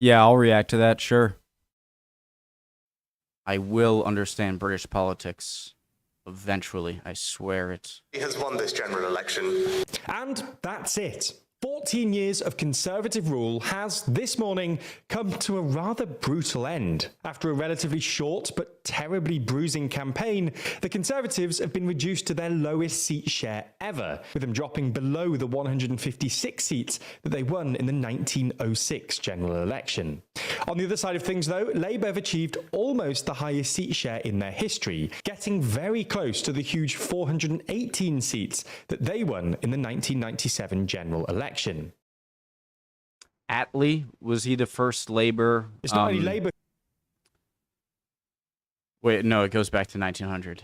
Yeah, I'll react to that, sure. I will understand British politics eventually, I swear it. He has won this general election. And that's it. 14 years of Conservative rule has, this morning, come to a rather brutal end. After a relatively short but terribly bruising campaign, the Conservatives have been reduced to their lowest seat share ever, with them dropping below the 156 seats that they won in the 1906 general election. On the other side of things, though, Labour have achieved almost the highest seat share in their history, getting very close to the huge 418 seats that they won in the 1997 general election. Attlee, was he the first Labour? It's not only Labour. Wait, no, it goes back to 1900.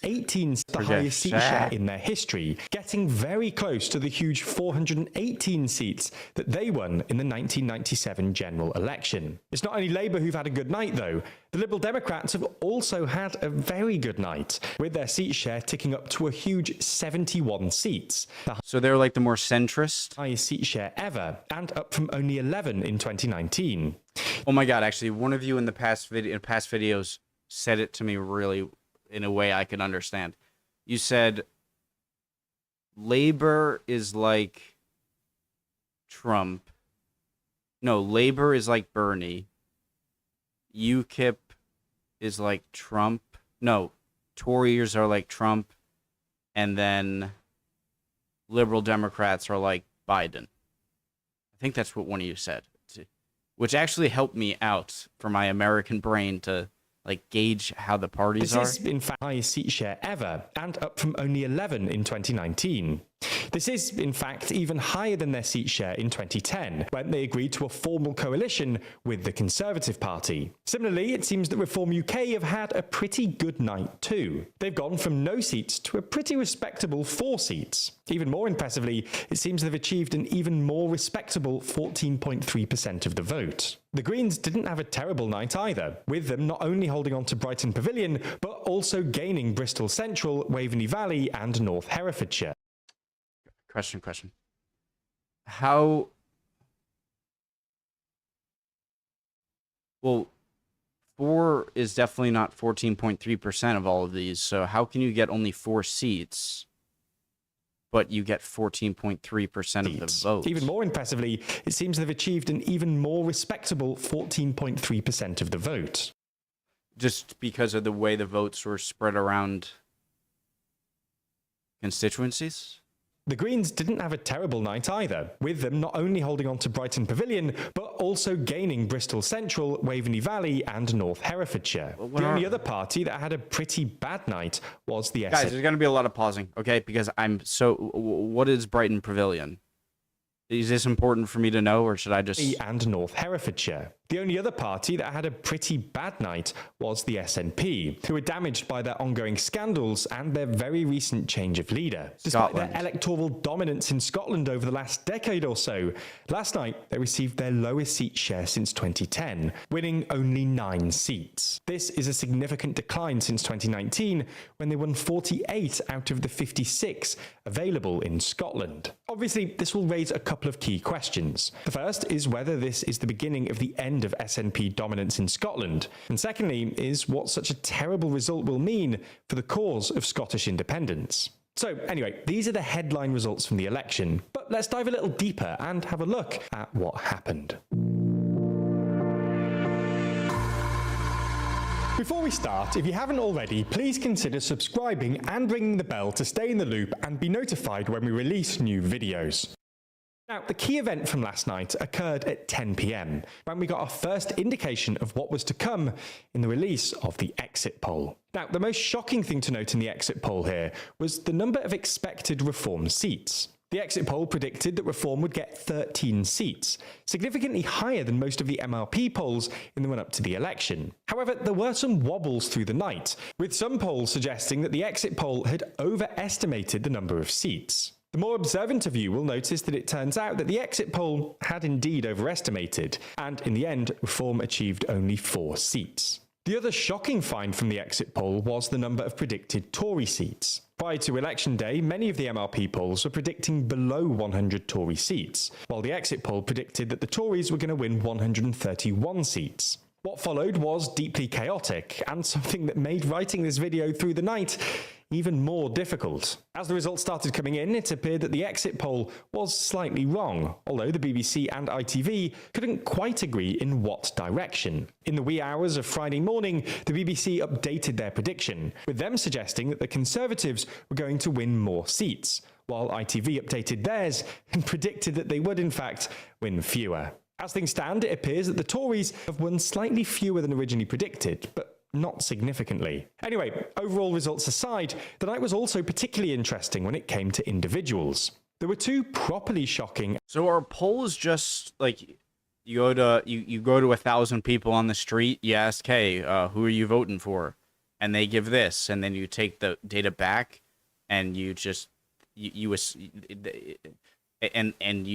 18 is the highest seat share in their history, getting very close to the huge 418 seats that they won in the 1997 general election. It's not only Labour who've had a good night, though. The Liberal Democrats have also had a very good night, with their seat share ticking up to a huge 71 seats. So they're like the more centrist? Highest seat share ever, and up from only 11 in 2019. Oh my god, actually, one of you in the past videos said it to me really in a way I could understand. You said Labor is like Trump. No, Labor is like Bernie. UKIP is like Trump. No, Tories are like Trump. And then Liberal Democrats are like Biden. I think that's what one of you said. Which actually helped me out for my American brain to like gauge how the parties are. This is in fact the highest seat share ever, and up from only 11 in 2019. This is, in fact, even higher than their seat share in 2010, when they agreed to a formal coalition with the Conservative Party. Similarly, it seems that Reform UK have had a pretty good night too. They've gone from no seats to a pretty respectable 4 seats. Even more impressively, it seems they've achieved an even more respectable 14.3% of the vote. The Greens didn't have a terrible night either, with them not only holding on to Brighton Pavilion, but also gaining Bristol Central, Waveney Valley and North Herefordshire. Question. How... Well, 4 is definitely not 14.3% of all of these, so how can you get only 4 seats, but you get 14.3% of the vote? Even more impressively, it seems they've achieved an even more respectable 14.3% of the vote. Just because of the way the votes were spread around constituencies? The Greens didn't have a terrible night either, with them not only holding on to Brighton Pavilion, but also gaining Bristol Central, Waveney Valley and North Herefordshire. The only other party that had a pretty bad night was the Guys, there's going to be a lot of pausing, okay? Because what is Brighton Pavilion? Is this important for me to know, or should I just... And North Herefordshire. The only other party that had a pretty bad night was the SNP, who were damaged by their ongoing scandals and their very recent change of leader. Despite their electoral dominance in Scotland over the last decade or so, last night they received their lowest seat share since 2010, winning only 9 seats. This is a significant decline since 2019, when they won 48 out of the 56 available in Scotland. Obviously, this will raise a couple of key questions. The first is whether this is the beginning of the end of SNP dominance in Scotland, and secondly is what such a terrible result will mean for the cause of Scottish independence. So anyway, these are the headline results from the election, but let's dive a little deeper and have a look at what happened. Before we start, if you haven't already, please consider subscribing and ringing the bell to stay in the loop and be notified when we release new videos. Now, the key event from last night occurred at 10 PM, when we got our first indication of what was to come in the release of the exit poll. Now, the most shocking thing to note in the exit poll here was the number of expected Reform seats. The exit poll predicted that Reform would get 13 seats, significantly higher than most of the MRP polls in the run-up to the election. However, there were some wobbles through the night, with some polls suggesting that the exit poll had overestimated the number of seats. The more observant of you will notice that it turns out that the exit poll had indeed overestimated, and in the end, Reform achieved only 4 seats. The other shocking find from the exit poll was the number of predicted Tory seats. Prior to election day, many of the MRP polls were predicting below 100 Tory seats, while the exit poll predicted that the Tories were going to win 131 seats. What followed was deeply chaotic, and something that made writing this video through the night even more difficult. As the results started coming in, it appeared that the exit poll was slightly wrong, although the BBC and ITV couldn't quite agree in what direction. In the wee hours of Friday morning, the BBC updated their prediction, with them suggesting that the Conservatives were going to win more seats, while ITV updated theirs and predicted that they would in fact win fewer. As things stand, it appears that the Tories have won slightly fewer than originally predicted, but not significantly. Anyway, overall results aside, the night was also particularly interesting when it came to individuals. There were two properly shocking... So are polls just like you go to 1,000 people on the street, you ask, hey, who are you voting for? And they give this, and then you take the data back and you just you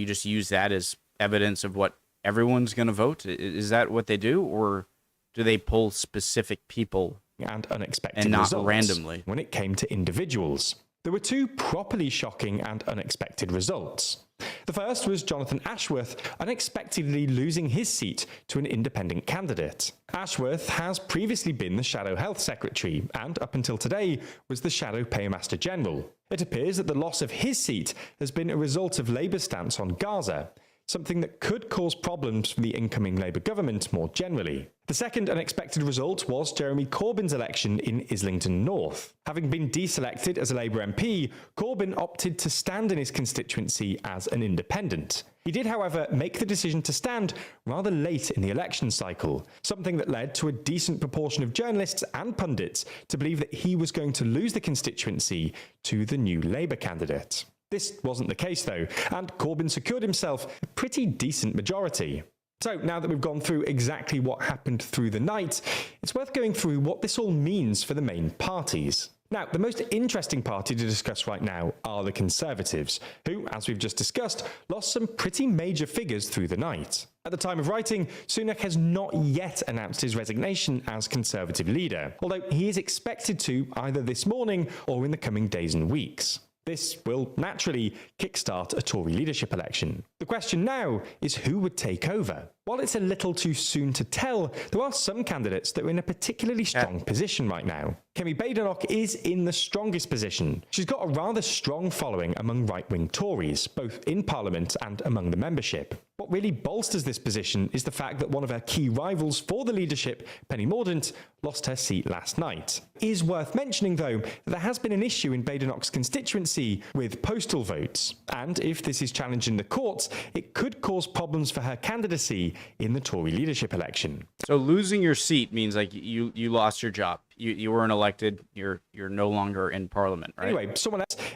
just use that as evidence of what everyone's going to vote? Is that what they do, or do they poll specific people and unexpected and not results randomly? When it came to individuals, there were two properly shocking and unexpected results. The first was Jonathan Ashworth unexpectedly losing his seat to an independent candidate. Ashworth has previously been the Shadow Health Secretary and, up until today, was the Shadow Paymaster General. It appears that the loss of his seat has been a result of Labour's stance on Gaza, something that could cause problems for the incoming Labour government more generally. The second unexpected result was Jeremy Corbyn's election in Islington North. Having been deselected as a Labour MP, Corbyn opted to stand in his constituency as an independent. He did, however, make the decision to stand rather late in the election cycle, something that led to a decent proportion of journalists and pundits to believe that he was going to lose the constituency to the new Labour candidate. This wasn't the case though, and Corbyn secured himself a pretty decent majority. So now that we've gone through exactly what happened through the night, it's worth going through what this all means for the main parties. Now, the most interesting party to discuss right now are the Conservatives, who, as we've just discussed, lost some pretty major figures through the night. At the time of writing, Sunak has not yet announced his resignation as Conservative leader, although he is expected to either this morning or in the coming days and weeks. This will naturally kickstart a Tory leadership election. The question now is who would take over. While it's a little too soon to tell, there are some candidates that are in a particularly strong position right now. Kemi Badenoch is in the strongest position. She's got a rather strong following among right-wing Tories, both in Parliament and among the membership. What really bolsters this position is the fact that one of her key rivals for the leadership, Penny Mordaunt, lost her seat last night. It is worth mentioning, though, that there has been an issue in Badenoch's constituency with postal votes, and if this is challenged in the courts, it could cause problems for her candidacy in the Tory leadership election. So losing your seat means like you lost your job. You weren't elected. You're no longer in Parliament, right? Anyway,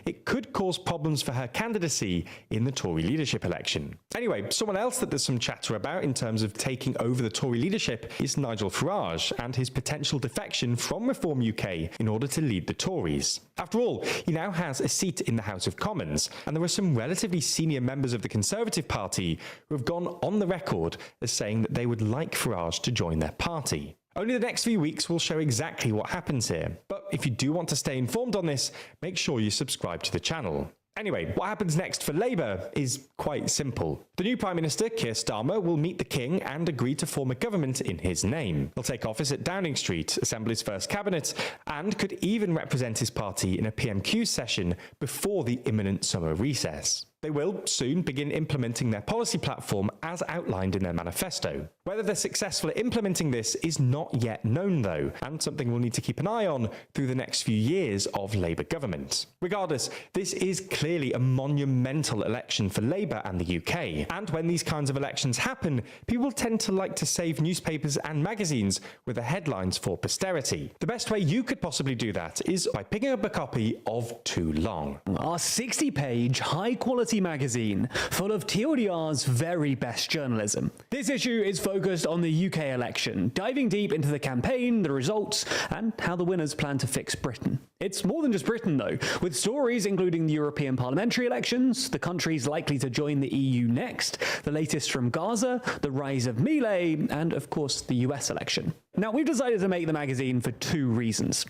it could cause problems for her candidacy in the Tory leadership election. Anyway, someone else that there's some chatter about in terms of taking over the Tory leadership is Nigel Farage and his potential defection from Reform UK in order to lead the Tories. After all, he now has a seat in the House of Commons, and there are some relatively senior members of the Conservative Party who have gone on the record as saying that they would like Farage to join their party. Only the next few weeks will show exactly what happens here, but if you do want to stay informed on this, make sure you subscribe to the channel. Anyway, what happens next for Labour is quite simple. The new Prime Minister, Keir Starmer, will meet the King and agree to form a government in his name. He'll take office at Downing Street, assemble his first cabinet, and could even represent his party in a PMQ session before the imminent summer recess. They will soon begin implementing their policy platform as outlined in their manifesto. Whether they're successful at implementing this is not yet known though, and something we'll need to keep an eye on through the next few years of Labour government. Regardless, this is clearly a monumental election for Labour and the UK, and when these kinds of elections happen, people tend to like to save newspapers and magazines with the headlines for posterity. The best way you could possibly do that is by picking up a copy of Too Long. Our 60-page, high-quality magazine full of TLDR's very best journalism. This issue is focused on the UK election, diving deep into the campaign, the results, and how the winners plan to fix Britain. It's more than just Britain though, with stories including the European parliamentary elections, the countries likely to join the EU next, the latest from Gaza, the rise of Milei, and of course the US election. Now, we've decided to make the magazine for 2 reasons.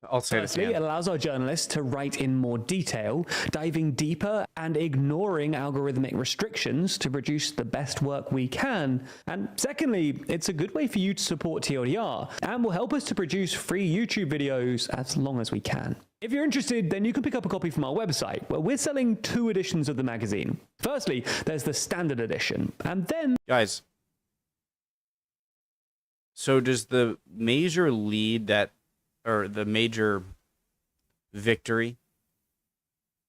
I'll say Firstly, it allows our journalists to write in more detail, diving deeper and ignoring algorithmic restrictions to produce the best work we can. And secondly, it's a good way for you to support TLDR and will help us to produce free YouTube videos as long as we can. If you're interested, then you can pick up a copy from our website, where we're selling 2 editions of the magazine. Firstly, there's the standard edition, and then... Guys, so does the major lead that, or the major victory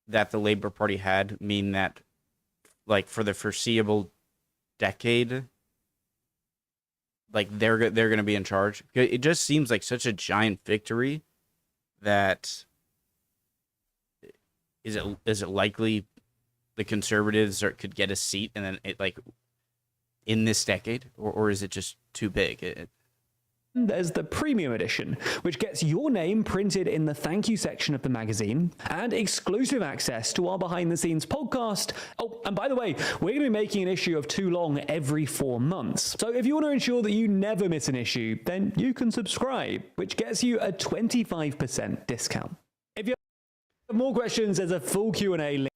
that the Labour Party had mean that, like, for the foreseeable decade, like, they're going to be in charge? It just seems like such a giant victory that... Is it likely the Conservatives could get a seat and then it, like, in this decade, or is it just too big? There's the premium edition, which gets your name printed in the thank you section of the magazine and exclusive access to our behind the scenes podcast. Oh, and by the way, we're going to be making an issue of Too Long every 4 months. So if you want to ensure that you never miss an issue, then you can subscribe, which gets you a 25% discount. If you have more questions, there's a full Q&A link.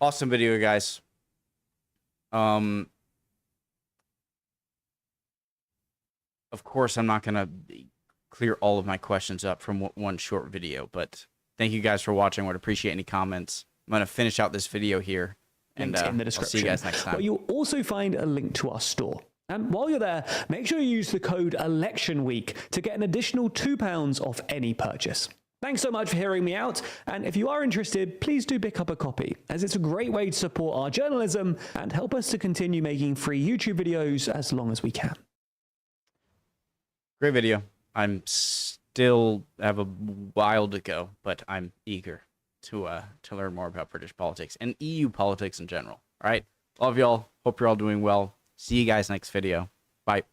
Awesome video, guys. Of course, I'm not going to clear all of my questions up from one short video, but thank you guys for watching. I would appreciate any comments. I'm going to finish out this video here, and in the I'll description. see you guys next time. Well, you'll also find a link to our store. And while you're there, make sure you use the code Election Week to get an additional £2 off any purchase. Thanks so much for hearing me out, and if you are interested, please do pick up a copy, as it's a great way to support our journalism and help us to continue making free YouTube videos as long as we can. Great video. I'm still have a while to go, but I'm eager to learn more about British politics and EU politics in general. All right, love y'all. Hope you're all doing well. See you guys next video. Bye.